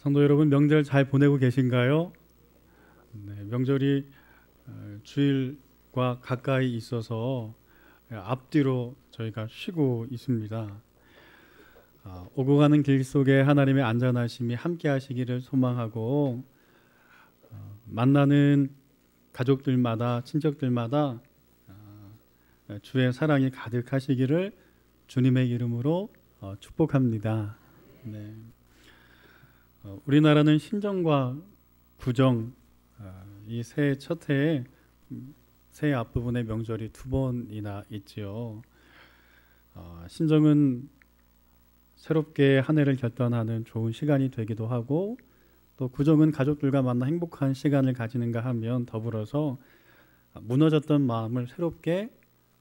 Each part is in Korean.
성도 여러분, 명절 잘 보내고 계신가요? 네, 명절이 주일과 가까이 있어서 앞뒤로 저희가 쉬고 있습니다. 오고 가는 길 속에 하나님의 안전하심이 함께 하시기를 소망하고, 만나는 가족들마다, 친척들마다 주의 사랑이 가득하시기를 주님의 이름으로 축복합니다. 네. 우리나라는 신정과 구정, 이 새해 첫 해에 새해 앞부분에 명절이 두 번이나 있지요. 신정은 새롭게 한 해를 결단하는 좋은 시간이 되기도 하고, 또 구정은 가족들과 만나 행복한 시간을 가지는가 하면 더불어서 무너졌던 마음을 새롭게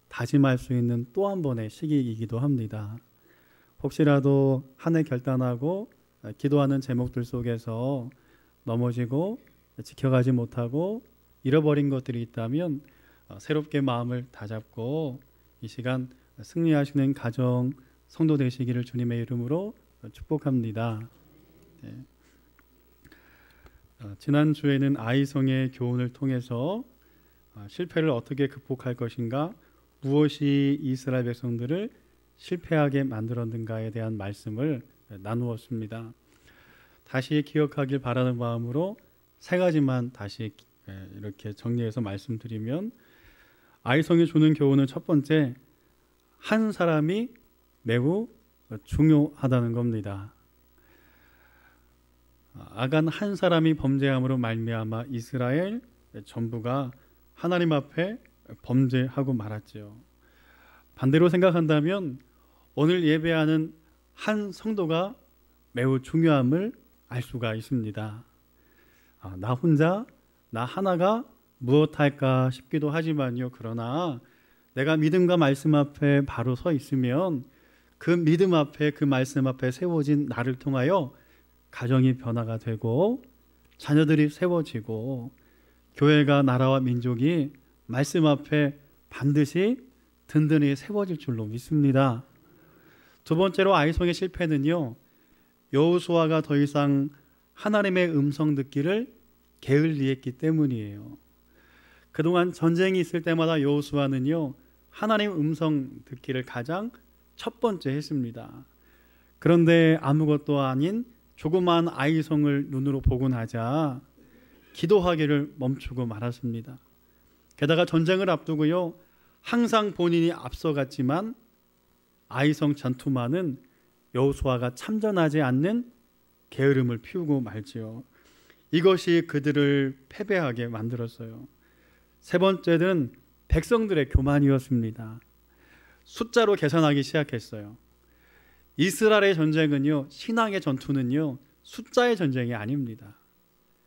다짐할 수 있는 또 한 번의 시기이기도 합니다. 혹시라도 한 해 결단하고 기도하는 제목들 속에서 넘어지고 지켜가지 못하고 잃어버린 것들이 있다면 새롭게 마음을 다잡고 이 시간 승리하시는 가정 성도 되시기를 주님의 이름으로 축복합니다. 네. 지난주에는 아이성의 교훈을 통해서 실패를 어떻게 극복할 것인가, 무엇이 이스라엘 백성들을 실패하게 만들었는가에 대한 말씀을 나누었습니다. 다시 기억하길 바라는 마음으로 세 가지만 다시 이렇게 정리해서 말씀드리면, 아이성이 주는 교훈은 첫 번째, 한 사람이 매우 중요하다는 겁니다. 아간 한 사람이 범죄함으로 말미암아 이스라엘 전부가 하나님 앞에 범죄하고 말았지요. 반대로 생각한다면 오늘 예배하는 한 성도가 매우 중요함을 알 수가 있습니다. 나 혼자, 나 하나가 무엇할까 싶기도 하지만요. 그러나 내가 믿음과 말씀 앞에 바로 서 있으면 그 믿음 앞에, 그 말씀 앞에 세워진 나를 통하여 가정이 변화가 되고 자녀들이 세워지고 교회가, 나라와 민족이 말씀 앞에 반드시 든든히 세워질 줄로 믿습니다. 두 번째로 아이성의 실패는요, 여호수아가 더 이상 하나님의 음성 듣기를 게을리했기 때문이에요. 그동안 전쟁이 있을 때마다 여호수아는요, 하나님 음성 듣기를 가장 첫 번째 했습니다. 그런데 아무것도 아닌 조그마한 아이성을 눈으로 보고 나자 기도하기를 멈추고 말았습니다. 게다가 전쟁을 앞두고요, 항상 본인이 앞서갔지만 아이성 전투만은 여호수아가 참전하지 않는 게으름을 피우고 말지요. 이것이 그들을 패배하게 만들었어요. 세 번째는 백성들의 교만이었습니다. 숫자로 계산하기 시작했어요. 이스라엘의 전쟁은요, 신앙의 전투는요, 숫자의 전쟁이 아닙니다.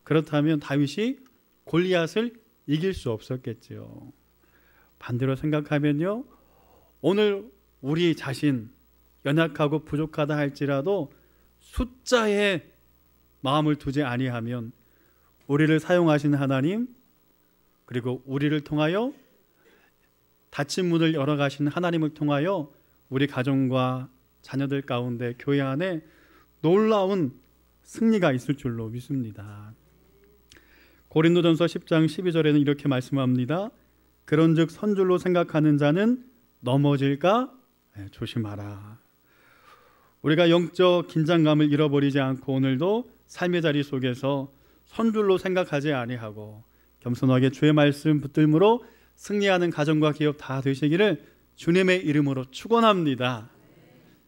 그렇다면 다윗이 골리앗을 이길 수 없었겠지요. 반대로 생각하면요, 오늘 우리 자신 연약하고 부족하다 할지라도 숫자에 마음을 두지 아니하면 우리를 사용하신 하나님, 그리고 우리를 통하여 닫힌 문을 열어가신 하나님을 통하여 우리 가정과 자녀들 가운데, 교회 안에 놀라운 승리가 있을 줄로 믿습니다. 고린도전서 10장 12절에는 이렇게 말씀합니다. 그런즉 선줄로 생각하는 자는 넘어질까 조심하라. 우리가 영적 긴장감을 잃어버리지 않고 오늘도 삶의 자리 속에서 선줄로 생각하지 아니하고 겸손하게 주의 말씀 붙들므로 승리하는 가정과 기업 다 되시기를 주님의 이름으로 축원합니다.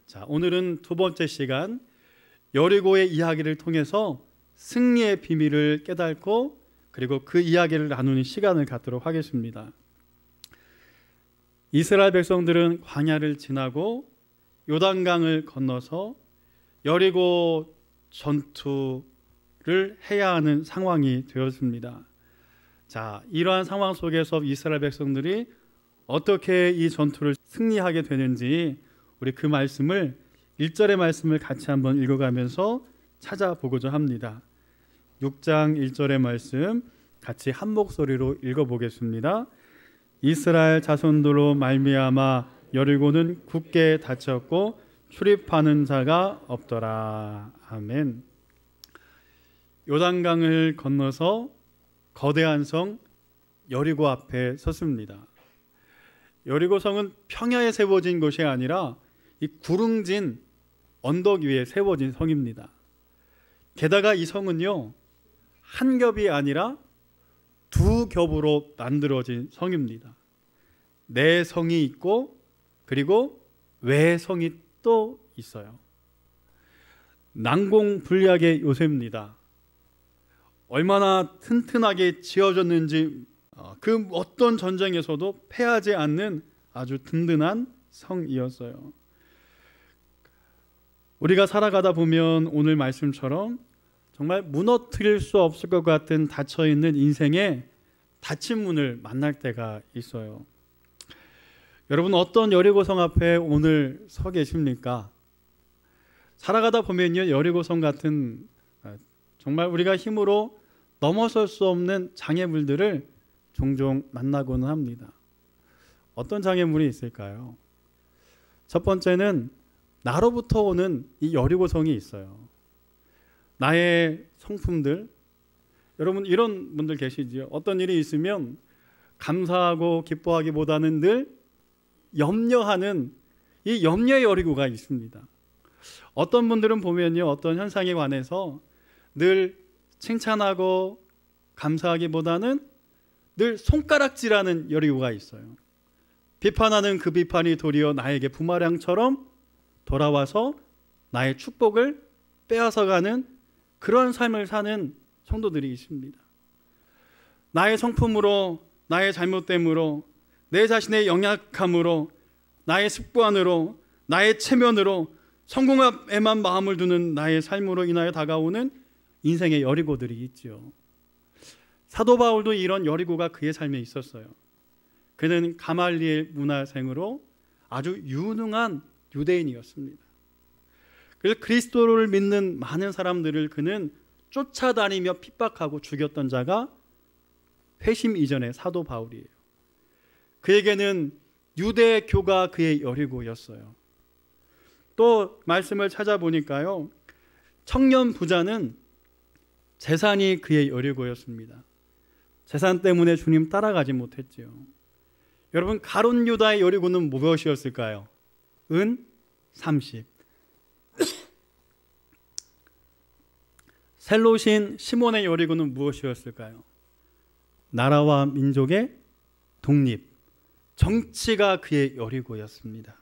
자, 오늘은 두 번째 시간, 여리고의 이야기를 통해서 승리의 비밀을 깨닫고 그리고 그 이야기를 나누는 시간을 갖도록 하겠습니다. 이스라엘 백성들은 광야를 지나고 요단강을 건너서 여리고 전투를 해야 하는 상황이 되었습니다. 자, 이러한 상황 속에서 이스라엘 백성들이 어떻게 이 전투를 승리하게 되는지 우리 그 말씀을 1절의 말씀을 같이 한번 읽어가면서 찾아보고자 합니다. 6장 1절의 말씀 같이 한 목소리로 읽어보겠습니다. 이스라엘 자손들로 말미암아 여리고는 굳게 닫혔고 출입하는 자가 없더라. 아멘. 요단강을 건너서 거대한 성 여리고 앞에 섰습니다. 여리고성은 평야에 세워진 것이 아니라 이 구릉진 언덕 위에 세워진 성입니다. 게다가 이 성은요, 한 겹이 아니라 두 겹으로 만들어진 성입니다. 내성이 있고 그리고 외성이 또 있어요. 난공불락의 요새입니다. 얼마나 튼튼하게 지어졌는지 그 어떤 전쟁에서도 패하지 않는 아주 든든한 성이었어요. 우리가 살아가다 보면 오늘 말씀처럼 정말 무너뜨릴 수 없을 것 같은 닫혀있는 인생의 닫힌 문을 만날 때가 있어요. 여러분, 어떤 여리고성 앞에 오늘 서 계십니까? 살아가다 보면요, 여리고성 같은 정말 우리가 힘으로 넘어설 수 없는 장애물들을 종종 만나고는 합니다. 어떤 장애물이 있을까요? 첫 번째는 나로부터 오는 이 여리고성이 있어요. 나의 성품들, 여러분 이런 분들 계시지요. 어떤 일이 있으면 감사하고 기뻐하기보다는 늘 염려하는 이 염려의 여리고가 있습니다. 어떤 분들은 보면요, 어떤 현상에 관해서 늘 칭찬하고 감사하기보다는 늘 손가락질하는 여리고가 있어요. 비판하는 그 비판이 도리어 나에게 부마량처럼 돌아와서 나의 축복을 빼앗아가는 그런 삶을 사는 성도들이 있습니다. 나의 성품으로, 나의 잘못됨으로, 내 자신의 연약함으로, 나의 습관으로, 나의 체면으로, 성공에만 마음을 두는 나의 삶으로 인하여 다가오는 인생의 여리고들이 있죠. 사도 바울도 이런 여리고가 그의 삶에 있었어요. 그는 가말리엘 문화생으로 아주 유능한 유대인이었습니다. 그래서 그리스도를 믿는 많은 사람들을 그는 쫓아다니며 핍박하고 죽였던 자가 회심 이전의 사도 바울이에요. 그에게는 유대교가 그의 여리고였어요. 또 말씀을 찾아보니까요, 청년 부자는 재산이 그의 여리고였습니다. 재산 때문에 주님 따라가지 못했지요. 여러분, 가룟 유다의 여리고는 무엇이었을까요? 은 30. 셀롯인 시몬의 여리고는 무엇이었을까요? 나라와 민족의 독립, 정치가 그의 여리고였습니다.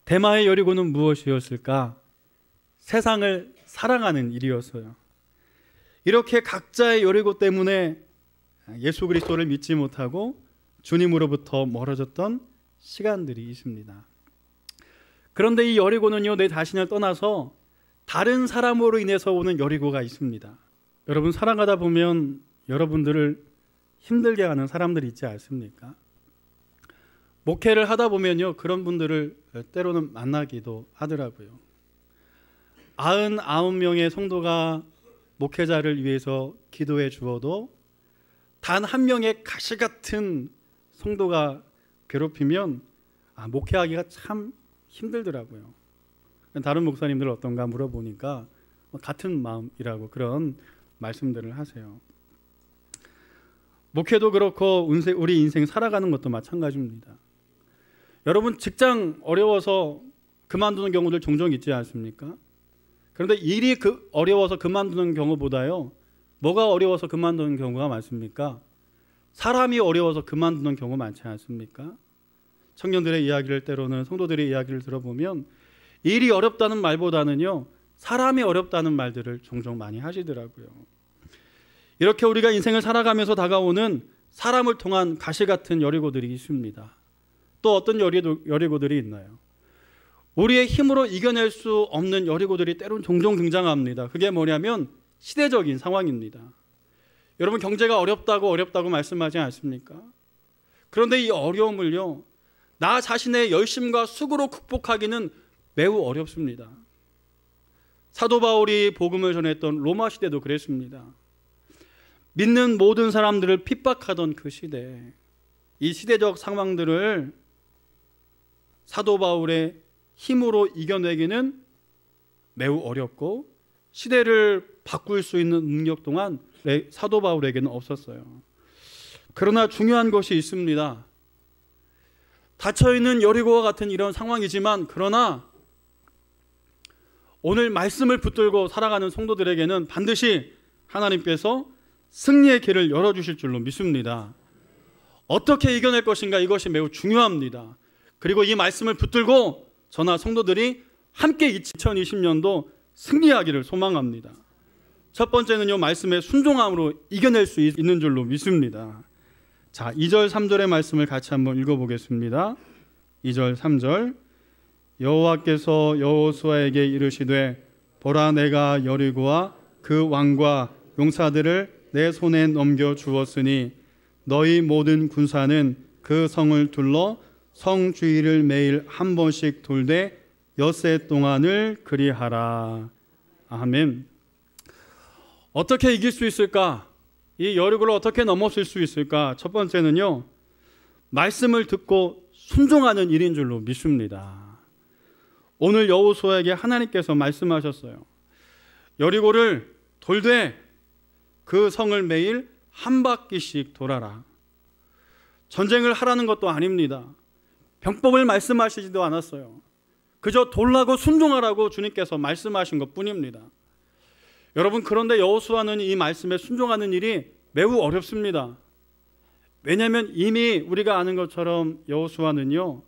데마의 여리고는 무엇이었을까? 세상을 사랑하는 일이었어요. 이렇게 각자의 여리고 때문에 예수 그리스도를 믿지 못하고 주님으로부터 멀어졌던 시간들이 있습니다. 그런데 이 여리고는요, 내 자신을 떠나서 다른 사람으로 인해서 오는 여리고가 있습니다. 여러분, 살아가다 보면 여러분들을 힘들게 하는 사람들이 있지 않습니까? 목회를 하다 보면요, 그런 분들을 때로는 만나기도 하더라고요. 99명의 성도가 목회자를 위해서 기도해 주어도 단 한 명의 가시 같은 성도가 괴롭히면 목회하기가 참 힘들더라고요. 다른 목사님들 어떤가 물어보니까 같은 마음이라고 그런 말씀들을 하세요. 목회도 그렇고 우리 인생 살아가는 것도 마찬가지입니다. 여러분, 직장 어려워서 그만두는 경우들 종종 있지 않습니까? 그런데 일이 어려워서 그만두는 경우보다요, 뭐가 어려워서 그만두는 경우가 많습니까? 사람이 어려워서 그만두는 경우 많지 않습니까? 청년들의 이야기를, 때로는 성도들의 이야기를 들어보면 일이 어렵다는 말보다는요, 사람이 어렵다는 말들을 종종 많이 하시더라고요. 이렇게 우리가 인생을 살아가면서 다가오는 사람을 통한 가시 같은 여리고들이 있습니다. 또 어떤 여리고들이 있나요? 우리의 힘으로 이겨낼 수 없는 여리고들이 때론 종종 등장합니다. 그게 뭐냐면 시대적인 상황입니다. 여러분, 경제가 어렵다고 말씀하지 않습니까? 그런데 이 어려움을요, 나 자신의 열심과 수고로 극복하기는 매우 어렵습니다. 사도 바울이 복음을 전했던 로마 시대도 그랬습니다. 믿는 모든 사람들을 핍박하던 그 시대, 이 시대적 상황들을 사도 바울의 힘으로 이겨내기는 매우 어렵고, 시대를 바꿀 수 있는 능력 또한 사도 바울에게는 없었어요. 그러나 중요한 것이 있습니다. 닫혀있는 여리고와 같은 이런 상황이지만, 그러나 오늘 말씀을 붙들고 살아가는 성도들에게는 반드시 하나님께서 승리의 길을 열어주실 줄로 믿습니다. 어떻게 이겨낼 것인가, 이것이 매우 중요합니다. 그리고 이 말씀을 붙들고 저나 성도들이 함께 2020년도 승리하기를 소망합니다. 첫 번째는요, 말씀의 순종함으로 이겨낼 수 있는 줄로 믿습니다. 자, 2절 3절의 말씀을 같이 한번 읽어보겠습니다. 2절 3절. 여호와께서 여호수아에게 이르시되 보라, 내가 여리고와 그 왕과 용사들을 내 손에 넘겨 주었으니 너희 모든 군사는 그 성을 둘러 성 주위를 매일 한 번씩 돌되 엿새 동안을 그리하라. 아멘. 어떻게 이길 수 있을까? 이 여리고를 어떻게 넘어설 수 있을까? 첫 번째는요, 말씀을 듣고 순종하는 일인 줄로 믿습니다. 오늘 여호수아에게 하나님께서 말씀하셨어요. 여리고를 돌되 그 성을 매일 한 바퀴씩 돌아라. 전쟁을 하라는 것도 아닙니다. 병법을 말씀하시지도 않았어요. 그저 돌라고 순종하라고 주님께서 말씀하신 것뿐입니다. 여러분, 그런데 여호수아는 이 말씀에 순종하는 일이 매우 어렵습니다. 왜냐하면 이미 우리가 아는 것처럼 여호수아는요,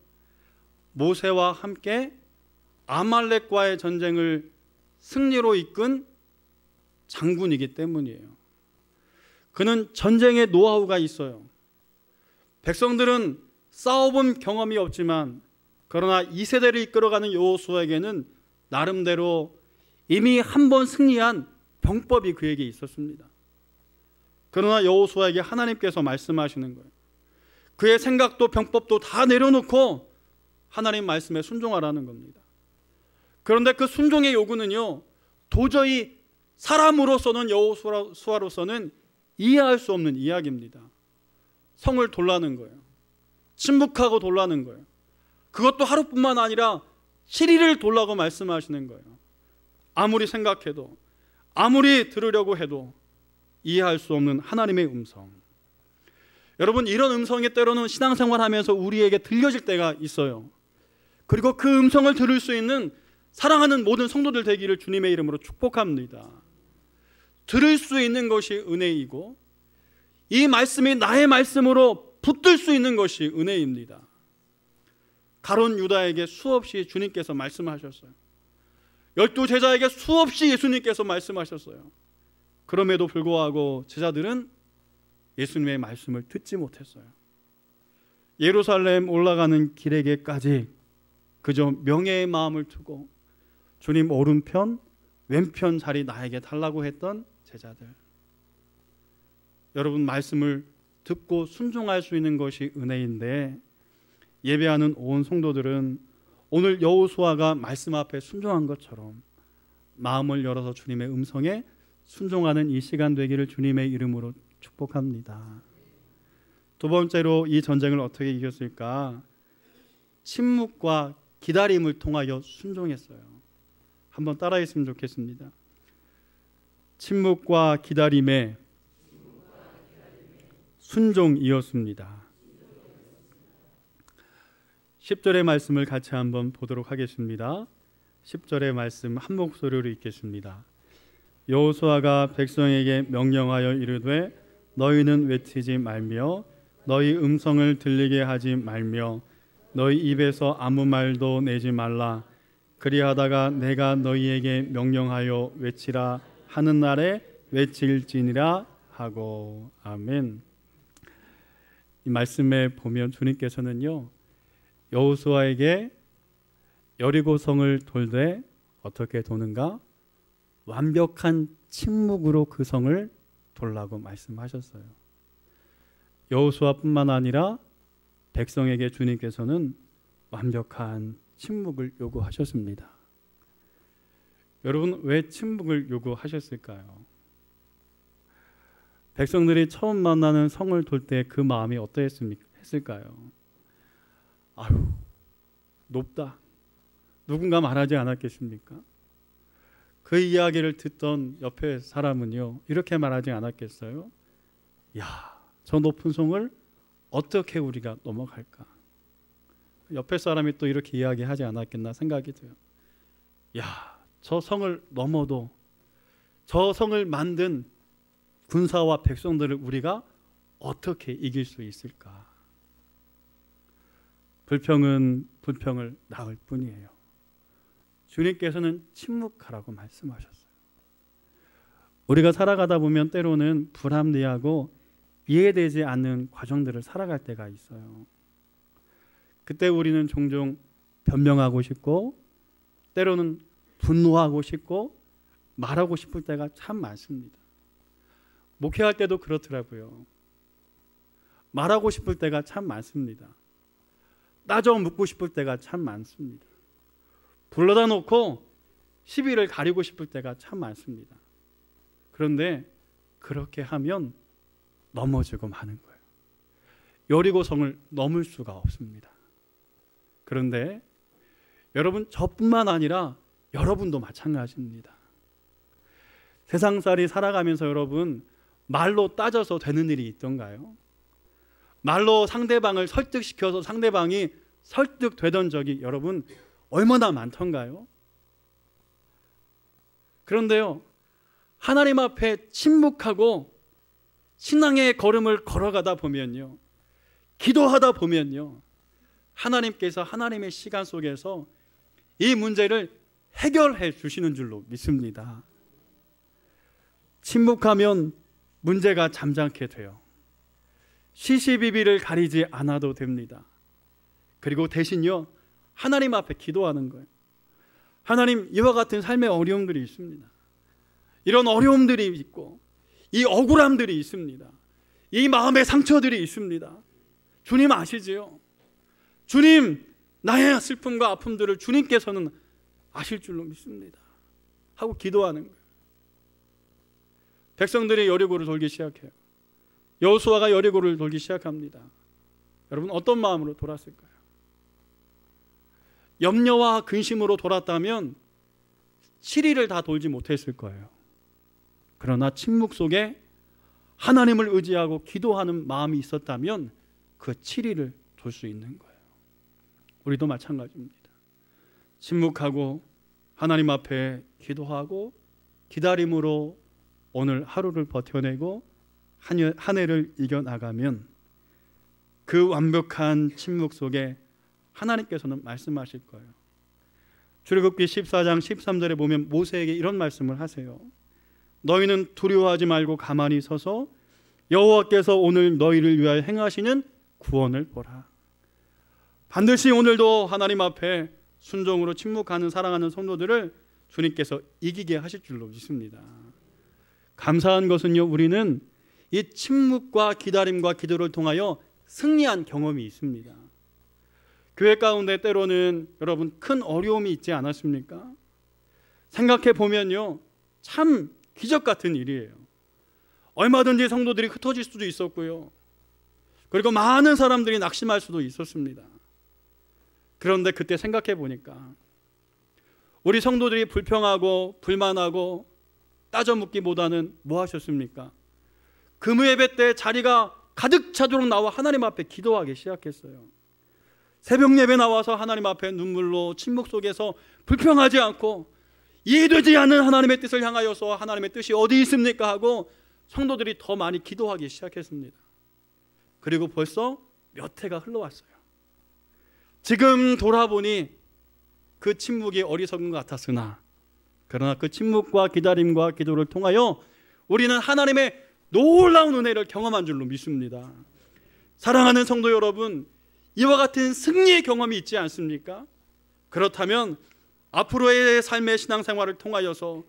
모세와 함께 아말렉과의 전쟁을 승리로 이끈 장군이기 때문이에요. 그는 전쟁의 노하우가 있어요. 백성들은 싸워본 경험이 없지만, 그러나 이 세대를 이끌어가는 여호수아에게는 나름대로 이미 한 번 승리한 병법이 그에게 있었습니다. 그러나 여호수아에게 하나님께서 말씀하시는 거예요. 그의 생각도 병법도 다 내려놓고 하나님 말씀에 순종하라는 겁니다. 그런데 그 순종의 요구는요, 도저히 사람으로서는, 여호수아로서는 이해할 수 없는 이야기입니다. 성을 돌라는 거예요. 침묵하고 돌라는 거예요. 그것도 하루뿐만 아니라 7일을 돌라고 말씀하시는 거예요. 아무리 생각해도, 아무리 들으려고 해도 이해할 수 없는 하나님의 음성. 여러분, 이런 음성이 때로는 신앙생활하면서 우리에게 들려질 때가 있어요. 그리고 그 음성을 들을 수 있는 사랑하는 모든 성도들 되기를 주님의 이름으로 축복합니다. 들을 수 있는 것이 은혜이고, 이 말씀이 나의 말씀으로 붙들 수 있는 것이 은혜입니다. 가룟 유다에게 수없이 주님께서 말씀하셨어요. 12제자에게 수없이 예수님께서 말씀하셨어요. 그럼에도 불구하고 제자들은 예수님의 말씀을 듣지 못했어요. 예루살렘 올라가는 길에게까지 그저 명예의 마음을 두고 주님 오른편 왼편 자리 나에게 달라고 했던 제자들. 여러분, 말씀을 듣고 순종할 수 있는 것이 은혜인데, 예배하는 온 성도들은 오늘 여호수아가 말씀 앞에 순종한 것처럼 마음을 열어서 주님의 음성에 순종하는 이 시간 되기를 주님의 이름으로 축복합니다. 두 번째로 이 전쟁을 어떻게 이겼을까? 침묵과 기다림을 통하여 순종했어요. 한번 따라했으면 좋겠습니다. 침묵과 기다림에 순종이었습니다. 10절의 말씀을 같이 한번 보도록 하겠습니다. 10절의 말씀 한 목소리로 읽겠습니다. 여호수아가 백성에게 명령하여 이르되 너희는 외치지 말며 너희 음성을 들리게 하지 말며 너희 입에서 아무 말도 내지 말라. 그리하다가 내가 너희에게 명령하여 외치라 하는 날에 외칠지니라 하고. 아멘. 이 말씀에 보면 주님께서는요, 여호수아에게 여리고성을 돌되 어떻게 도는가? 완벽한 침묵으로 그 성을 돌라고 말씀하셨어요. 여호수아뿐만 아니라 백성에게 주님께서는 완벽한 침묵을 요구하셨습니다. 여러분, 왜 침묵을 요구하셨을까요? 백성들이 처음 만나는 성을 돌 때 그 마음이 어떠했을까요? 아유, 높다. 누군가 말하지 않았겠습니까? 그 이야기를 듣던 옆에 사람은요, 이렇게 말하지 않았겠어요? 야, 저 높은 성을 어떻게 우리가 넘어갈까? 옆에 사람이 또 이렇게 이야기하지 않았겠나 생각이 돼요. 야, 저 성을 넘어도 저 성을 만든 군사와 백성들을 우리가 어떻게 이길 수 있을까? 불평은 불평을 낳을 뿐이에요. 주님께서는 침묵하라고 말씀하셨어요. 우리가 살아가다 보면 때로는 불합리하고 이해되지 않는 과정들을 살아갈 때가 있어요. 그때 우리는 종종 변명하고 싶고 때로는 분노하고 싶고 말하고 싶을 때가 참 많습니다. 목회할 때도 그렇더라고요. 말하고 싶을 때가 참 많습니다. 따져 묻고 싶을 때가 참 많습니다. 불러다 놓고 시비를 가리고 싶을 때가 참 많습니다. 그런데 그렇게 하면 넘어지고 마는 거예요. 여리고성을 넘을 수가 없습니다. 그런데 여러분, 저뿐만 아니라 여러분도 마찬가지입니다. 세상살이 살아가면서 여러분, 말로 따져서 되는 일이 있던가요? 말로 상대방을 설득시켜서 상대방이 설득되던 적이 여러분 얼마나 많던가요? 그런데요, 하나님 앞에 침묵하고 신앙의 걸음을 걸어가다 보면요, 기도하다 보면요, 하나님께서 하나님의 시간 속에서 이 문제를 해결해 주시는 줄로 믿습니다. 침묵하면 문제가 잠잠케 돼요. 시시비비를 가리지 않아도 됩니다. 그리고 대신요, 하나님 앞에 기도하는 거예요. 하나님, 이와 같은 삶의 어려움들이 있습니다. 이런 어려움들이 있고 이 억울함들이 있습니다. 이 마음의 상처들이 있습니다. 주님 아시지요? 주님, 나의 슬픔과 아픔들을 주님께서는 아실 줄로 믿습니다. 하고 기도하는 거예요. 백성들이 여리고를 돌기 시작해요. 여호수아가 여리고를 돌기 시작합니다. 여러분, 어떤 마음으로 돌았을까요? 염려와 근심으로 돌았다면 7일을 다 돌지 못했을 거예요. 그러나 침묵 속에 하나님을 의지하고 기도하는 마음이 있었다면 그 7일을 돌 수 있는 거예요. 우리도 마찬가지입니다. 침묵하고 하나님 앞에 기도하고 기다림으로 오늘 하루를 버텨내고 한 해를 이겨나가면 그 완벽한 침묵 속에 하나님께서는 말씀하실 거예요. 출애굽기 14장 13절에 보면 모세에게 이런 말씀을 하세요. 너희는 두려워하지 말고 가만히 서서 여호와께서 오늘 너희를 위하여 행하시는 구원을 보라. 반드시 오늘도 하나님 앞에 순종으로 침묵하는 사랑하는 성도들을 주님께서 이기게 하실 줄로 믿습니다. 감사한 것은요, 우리는 이 침묵과 기다림과 기도를 통하여 승리한 경험이 있습니다. 교회 가운데 때로는 여러분 큰 어려움이 있지 않았습니까? 생각해 보면요, 참 기적 같은 일이에요. 얼마든지 성도들이 흩어질 수도 있었고요, 그리고 많은 사람들이 낙심할 수도 있었습니다. 그런데 그때 생각해 보니까 우리 성도들이 불평하고 불만하고 따져 묻기보다는 뭐 하셨습니까? 금요예배 때 자리가 가득 차도록 나와 하나님 앞에 기도하기 시작했어요. 새벽 예배 나와서 하나님 앞에 눈물로 침묵 속에서 불평하지 않고 이해되지 않는 하나님의 뜻을 향하여서 하나님의 뜻이 어디 있습니까 하고 성도들이 더 많이 기도하기 시작했습니다. 그리고 벌써 몇 해가 흘러왔어요. 지금 돌아보니 그 침묵이 어리석은 것 같았으나 그러나 그 침묵과 기다림과 기도를 통하여 우리는 하나님의 놀라운 은혜를 경험한 줄로 믿습니다. 사랑하는 성도 여러분, 이와 같은 승리의 경험이 있지 않습니까? 그렇다면 앞으로의 삶의 신앙생활을 통하여서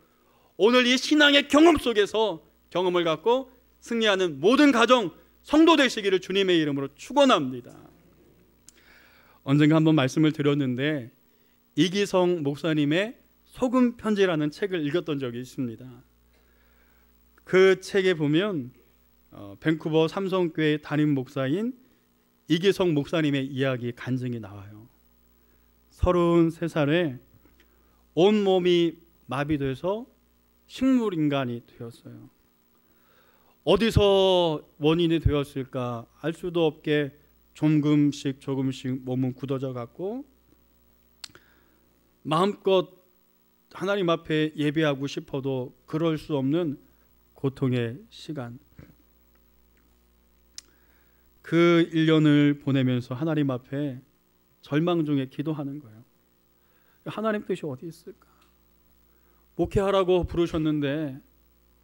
오늘 이 신앙의 경험 속에서 경험을 갖고 승리하는 모든 가정 성도 되시기를 주님의 이름으로 축원합니다. 언젠가 한번 말씀을 드렸는데 이기성 목사님의 소금 편지라는 책을 읽었던 적이 있습니다. 그 책에 보면 밴쿠버 삼성교회 담임 목사인 이기성 목사님의 이야기 간증이 나와요. 33살에 온몸이 마비돼서 식물인간이 되었어요. 어디서 원인이 되었을까 알 수도 없게 조금씩 몸은 굳어져 갔고, 마음껏 하나님 앞에 예배하고 싶어도 그럴 수 없는 고통의 시간, 그 1년을 보내면서 하나님 앞에 절망 중에 기도하는 거예요. 하나님 뜻이 어디 있을까? 목회하라고 부르셨는데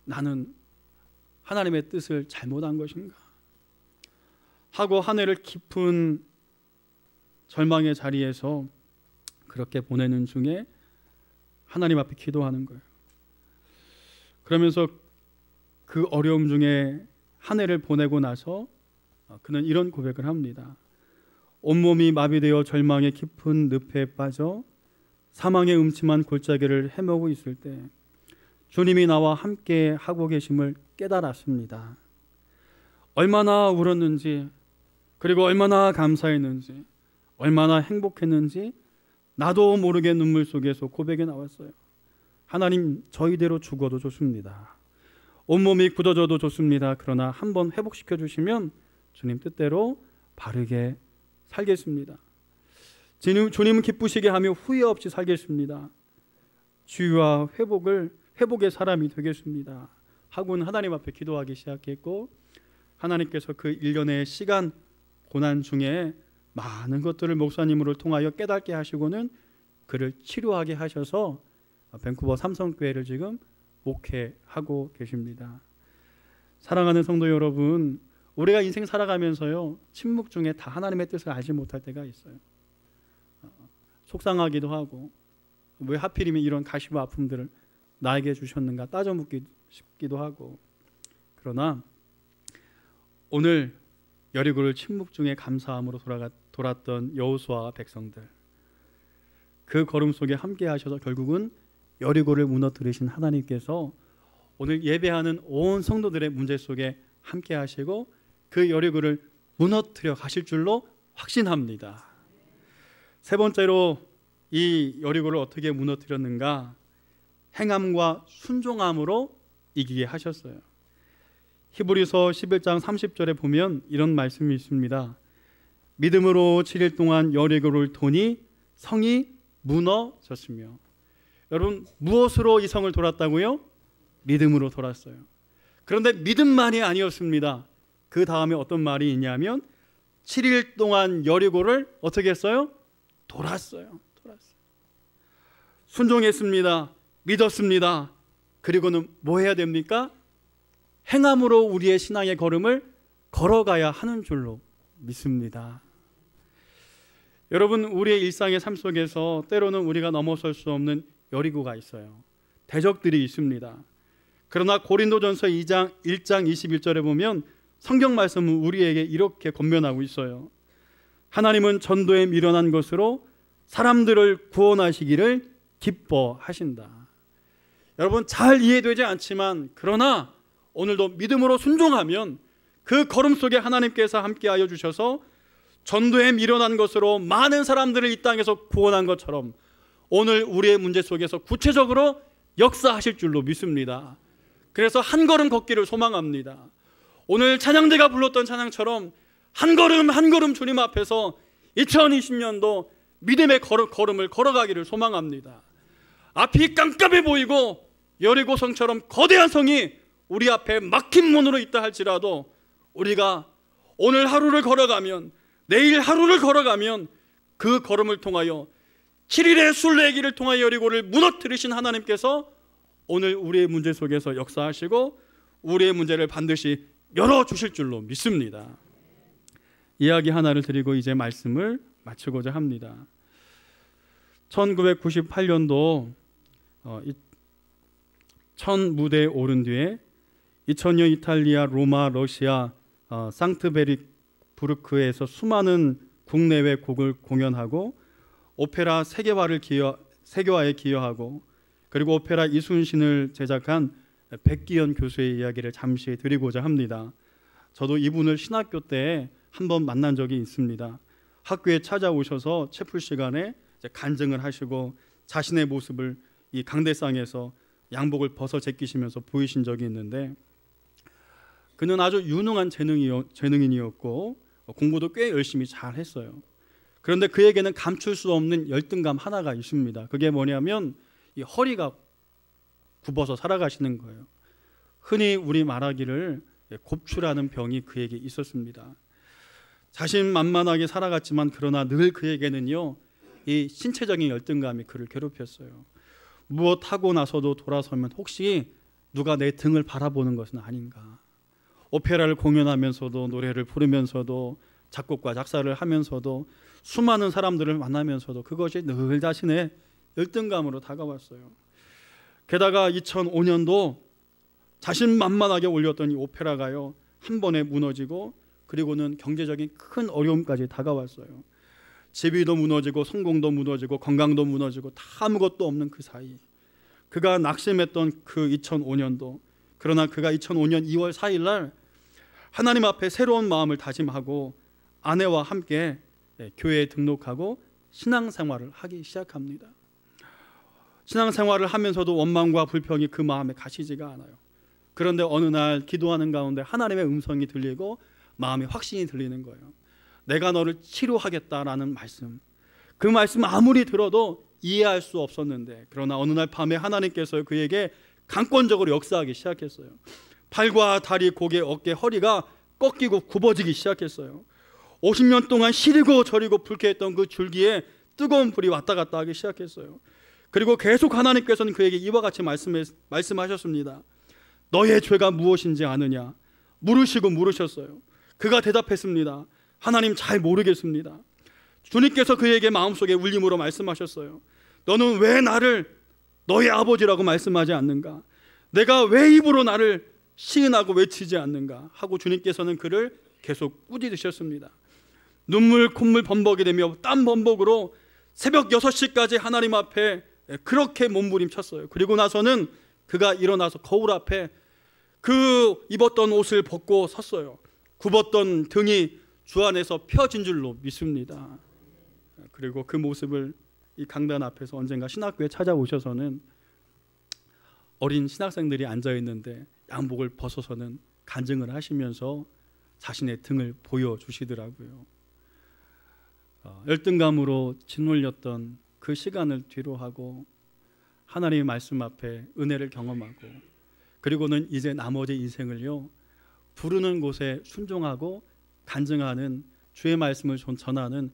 나는 하나님의 뜻을 잘못한 것인가? 하고 한 해를 깊은 절망의 자리에서 그렇게 보내는 중에 하나님 앞에 기도하는 거예요. 그러면서 그 어려움 중에 한 해를 보내고 나서 그는 이런 고백을 합니다. 온몸이 마비되어 절망의 깊은 늪에 빠져 사망의 음침한 골짜기를 헤매고 있을 때 주님이 나와 함께 하고 계심을 깨달았습니다. 얼마나 울었는지, 그리고 얼마나 감사했는지, 얼마나 행복했는지 나도 모르게 눈물 속에서 고백이 나왔어요. 하나님, 저희대로 죽어도 좋습니다. 온몸이 굳어져도 좋습니다. 그러나 한번 회복시켜 주시면 주님 뜻대로 바르게 살겠습니다. 주님 기쁘시게 하며 후회 없이 살겠습니다. 치유와 회복의 사람이 되겠습니다. 하고는 하나님 앞에 기도하기 시작했고, 하나님께서 그 1년의 시간 고난 중에 많은 것들을 목사님을 통하여 깨닫게 하시고는 그를 치료하게 하셔서 밴쿠버 삼성교회를 지금 목회하고 계십니다. 사랑하는 성도 여러분, 우리가 인생 살아가면서요, 침묵 중에 다 하나님의 뜻을 알지 못할 때가 있어요. 속상하기도 하고, 왜 하필이면 이런 가시와 아픔들을 나에게 주셨는가 따져 묻기 싶기도 하고, 그러나 오늘 여리고를 침묵 중에 감사함으로 돌았던 여호수아와 백성들, 그 걸음 속에 함께 하셔서 결국은 여리고를 무너뜨리신 하나님께서 오늘 예배하는 온 성도들의 문제 속에 함께 하시고 그 여리고를 무너뜨려 가실 줄로 확신합니다. 세 번째로 이 여리고를 어떻게 무너뜨렸는가? 행함과 순종함으로 이기게 하셨어요. 히브리서 11장 30절에 보면 이런 말씀이 있습니다. 믿음으로 7일 동안 여리고를 도니 성이 무너졌으며. 여러분, 무엇으로 이 성을 돌았다고요? 믿음으로 돌았어요. 그런데 믿음만이 아니었습니다. 그 다음에 어떤 말이 있냐면 7일 동안 여리고를 어떻게 했어요? 돌았어요. 순종했습니다. 믿었습니다. 그리고는 뭐 해야 됩니까? 행함으로 우리의 신앙의 걸음을 걸어가야 하는 줄로 믿습니다. 여러분, 우리의 일상의 삶 속에서 때로는 우리가 넘어설 수 없는 여리고가 있어요. 대적들이 있습니다. 그러나 고린도전서 1장 21절에 보면 성경 말씀은 우리에게 이렇게 권면하고 있어요. 하나님은 전도에 미련한 것으로 사람들을 구원하시기를 기뻐하신다. 여러분, 잘 이해되지 않지만 그러나 오늘도 믿음으로 순종하면 그 걸음 속에 하나님께서 함께하여 주셔서 전도에 미련한 것으로 많은 사람들을 이 땅에서 구원한 것처럼 오늘 우리의 문제 속에서 구체적으로 역사하실 줄로 믿습니다. 그래서 한 걸음 걷기를 소망합니다. 오늘 찬양대가 불렀던 찬양처럼 한 걸음 한 걸음 주님 앞에서 2020년도 믿음의 걸음을 걸어가기를 소망합니다. 앞이 깜깜해 보이고 여리고성처럼 거대한 성이 우리 앞에 막힌 문으로 있다 할지라도 우리가 오늘 하루를 걸어가면, 내일 하루를 걸어가면 그 걸음을 통하여 7일의 순례기를 통하여 여리고를 무너뜨리신 하나님께서 오늘 우리의 문제 속에서 역사하시고 우리의 문제를 반드시 열어주실 줄로 믿습니다. 이야기 하나를 드리고 이제 말씀을 마치고자 합니다. 1998년도 첫 무대에 오른 뒤에 2000년 이탈리아, 로마, 러시아 상트베르크에서 수많은 국내외 곡을 공연하고 오페라 세계화에 기여하고 그리고 오페라 이순신을 제작한 백기현 교수의 이야기를 잠시 드리고자 합니다. 저도 이분을 신학교 때 한번 만난 적이 있습니다. 학교에 찾아오셔서 채플 시간에 간증을 하시고 자신의 모습을 이 강대상에서 양복을 벗어 제끼시면서 보이신 적이 있는데, 그는 아주 유능한 재능인이었고 공부도 꽤 열심히 잘 했어요. 그런데 그에게는 감출 수 없는 열등감 하나가 있습니다. 그게 뭐냐면 이 허리가 굽어서 살아가시는 거예요. 흔히 우리 말하기를 곱추라는 병이 그에게 있었습니다. 자신만만하게 살아갔지만 그러나 늘 그에게는요, 이 신체적인 열등감이 그를 괴롭혔어요. 무엇 하고 나서도 돌아서면 혹시 누가 내 등을 바라보는 것은 아닌가. 오페라를 공연하면서도, 노래를 부르면서도, 작곡과 작사를 하면서도, 수많은 사람들을 만나면서도 그것이 늘 자신의 열등감으로 다가왔어요. 게다가 2005년도 자신만만하게 올렸던 이 오페라가요, 한 번에 무너지고, 그리고는 경제적인 큰 어려움까지 다가왔어요. 재비도 무너지고 성공도 무너지고 건강도 무너지고 다 아무것도 없는 그 사이, 그가 낙심했던 그 2005년도, 그러나 그가 2005년 2월 4일 날 하나님 앞에 새로운 마음을 다짐하고 아내와 함께 교회에 등록하고 신앙생활을 하기 시작합니다. 신앙생활을 하면서도 원망과 불평이 그 마음에 가시지가 않아요. 그런데 어느 날 기도하는 가운데 하나님의 음성이 들리고 마음의 확신이 들리는 거예요. 내가 너를 치료하겠다라는 말씀. 그 말씀 아무리 들어도 이해할 수 없었는데, 그러나 어느 날 밤에 하나님께서 그에게 강권적으로 역사하기 시작했어요. 팔과 다리, 고개, 어깨, 허리가 꺾이고 굽어지기 시작했어요. 50년 동안 시리고 저리고 불쾌했던 그 줄기에 뜨거운 불이 왔다 갔다 하기 시작했어요. 그리고 계속 하나님께서는 그에게 이와 같이 말씀하셨습니다. 너의 죄가 무엇인지 아느냐? 물으셨어요. 그가 대답했습니다. 하나님, 잘 모르겠습니다. 주님께서 그에게 마음속에 울림으로 말씀하셨어요. 너는 왜 나를 너의 아버지라고 말씀하지 않는가? 내가 왜 입으로 나를 시인하고 외치지 않는가? 하고 주님께서는 그를 계속 꾸짖으셨습니다. 눈물 콧물 범벅이 되며 땀 범벅으로 새벽 6시까지 하나님 앞에 그렇게 몸부림쳤어요. 그리고 나서는 그가 일어나서 거울 앞에 그 입었던 옷을 벗고 섰어요. 굽었던 등이 주 안에서 펴진 줄로 믿습니다. 그리고 그 모습을 이 강단 앞에서 언젠가 신학교에 찾아오셔서는 어린 신학생들이 앉아있는데 양복을 벗어서는 간증을 하시면서 자신의 등을 보여주시더라고요. 열등감으로 짓눌렸던 그 시간을 뒤로 하고 하나님의 말씀 앞에 은혜를 경험하고, 그리고는 이제 나머지 인생을요, 부르는 곳에 순종하고 간증하는, 주의 말씀을 전하는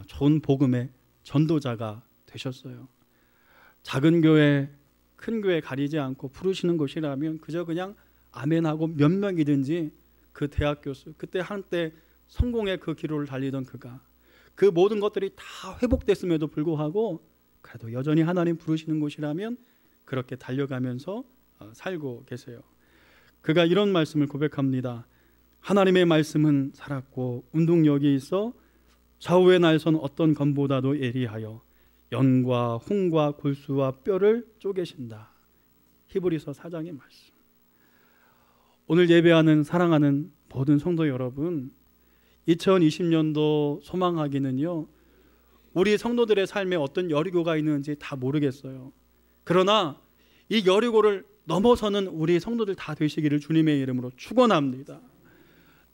좋은 복음의 전도자가 되셨어요. 작은 교회, 큰 교회 가리지 않고 부르시는 곳이라면 그저 그냥 아멘하고 몇 명이든지 그 대학 교수, 그때 한때 성공의 그 기로를 달리던 그가 그 모든 것들이 다 회복됐음에도 불구하고 그래도 여전히 하나님 부르시는 곳이라면 그렇게 달려가면서 살고 계세요. 그가 이런 말씀을 고백합니다. 하나님의 말씀은 살았고 운동력이 있어 좌우의 날선 어떤 검보다도 예리하여 연과 홍과 골수와 뼈를 쪼개신다. 히브리서 4장의 말씀. 오늘 예배하는 사랑하는 모든 성도 여러분, 2020년도 소망하기는요, 우리 성도들의 삶에 어떤 여리고가 있는지 다 모르겠어요. 그러나 이 여리고를 넘어서는 우리 성도들 다 되시기를 주님의 이름으로 축원합니다.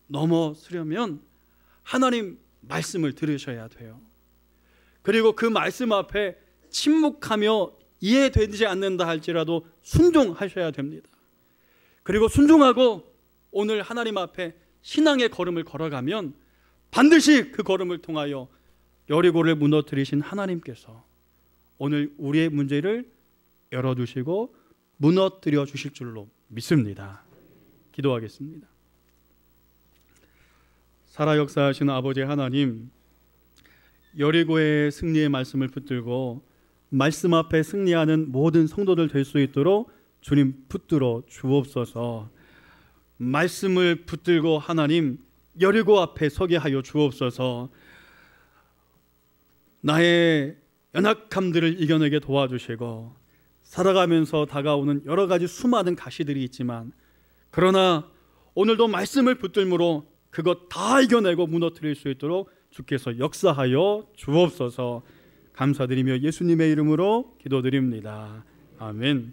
넘어서려면 하나님 말씀을 들으셔야 돼요. 그리고 그 말씀 앞에 침묵하며 이해되지 않는다 할지라도 순종하셔야 됩니다. 그리고 순종하고 오늘 하나님 앞에 신앙의 걸음을 걸어가면 반드시 그 걸음을 통하여 여리고를 무너뜨리신 하나님께서 오늘 우리의 문제를 열어주시고 무너뜨려 주실 줄로 믿습니다. 기도하겠습니다. 살아 역사하시는 아버지 하나님, 여리고의 승리의 말씀을 붙들고 말씀 앞에 승리하는 모든 성도들 될 수 있도록 주님 붙들어 주옵소서. 말씀을 붙들고 하나님 여리고 앞에 서게 하여 주옵소서. 나의 연약함들을 이겨내게 도와주시고, 살아가면서 다가오는 여러 가지 수많은 가시들이 있지만 그러나 오늘도 말씀을 붙들므로 그것 다 이겨내고 무너뜨릴 수 있도록 주께서 역사하여 주옵소서. 감사드리며 예수님의 이름으로 기도드립니다. 아멘.